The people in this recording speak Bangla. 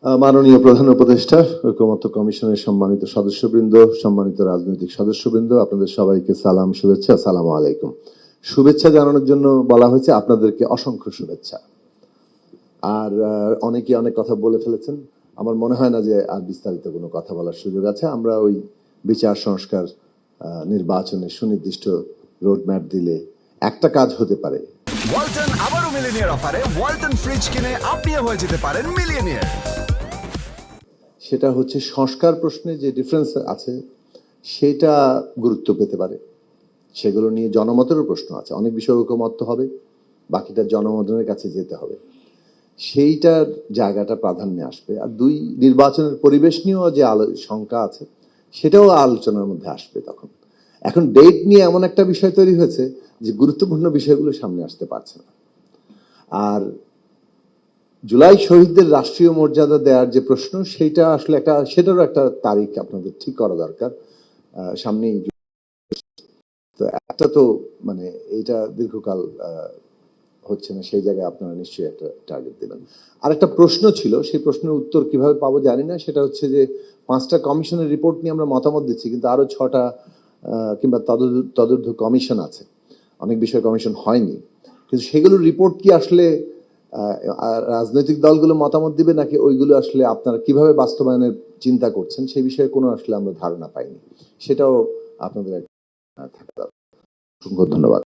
মাননীয় প্রধান উপদেষ্টা, ঐকমত্য কমিশনের সম্মানিত সদস্যবৃন্দ, সম্মানিত রাজনৈতিক সদস্যবৃন্দ, আপনাদের সবাইকে সালাম, শুভেচ্ছা, আসসালামু আলাইকুম। শুভেচ্ছা জানানোর জন্য বলা হয়েছে, আপনাদেরকে অসংখ্য শুভেচ্ছা। আর অনেকে অনেক কথা বলে ফেলেছেন, আমার মনে হয় না যে আর বিস্তারিত কোনো কথা বলার সুযোগ আছে। আমরা ওই বিচার সংস্কার, নির্বাচনের সুনির্দিষ্ট রোডম্যাপ দিলে একটা কাজ হতে পারে। ওয়ালটন আবারও মিলিনিয়ার অফারে ওয়ালটন ফ্রিজ কিনে আপনিও হয়ে যেতে পারেন মিলিয়নিয়ার। সেটা হচ্ছে সংস্কার প্রশ্নে যে ডিফারেন্স আছে সেটা গুরুত্ব পেতে পারে। সেগুলো নিয়ে জনমতেরও প্রশ্ন আছে, অনেক বিষয় ঐকমত্য হবে, বাকিটা জনমতের কাছে যেতে হবে, সেইটার জায়গাটা প্রাধান্যে আসবে। আর দুই, নির্বাচনের পরিবেশ নিয়েও যে শঙ্কা আছে সেটাও আলোচনার মধ্যে আসবে তখন। এখন ডেট নিয়ে এমন একটা বিষয় তৈরি হয়েছে যে গুরুত্বপূর্ণ বিষয়গুলো সামনে আসতে পারছে না। আর জুলাই শহীদদের রাষ্ট্রীয় মর্যাদা দেওয়ার যে প্রশ্ন, সেইটা আসলে সেটারও একটা তারিখ আপনাদের ঠিক করা দরকার। সামনেই তো একটা তো মানে এইটা দীর্ঘকাল হচ্ছে না, সেই জায়গায় আপনারা নিশ্চয়ই একটা টার্গেট দিবেন। আর একটা প্রশ্ন ছিল, সেই প্রশ্নের উত্তর কিভাবে পাবো জানি না। সেটা হচ্ছে যে 5টা কমিশনের রিপোর্ট নিয়ে আমরা মতামত দিচ্ছি, কিন্তু আরো 6টা কিংবা তদূর্ধ্ব কমিশন আছে, অনেক বিষয় কমিশন হয়নি, কিন্তু সেগুলোর রিপোর্ট কি আসলে রাজনৈতিক দলগুলো মতামত দিবে, নাকি ওইগুলো আসলে আপনারা কিভাবে বাস্তবায়নের চিন্তা করছেন সেই বিষয়ে কোনো আসলে আমরা ধারণা পাইনি। সেটাও আপনাদের থাকা দরকার। ধন্যবাদ।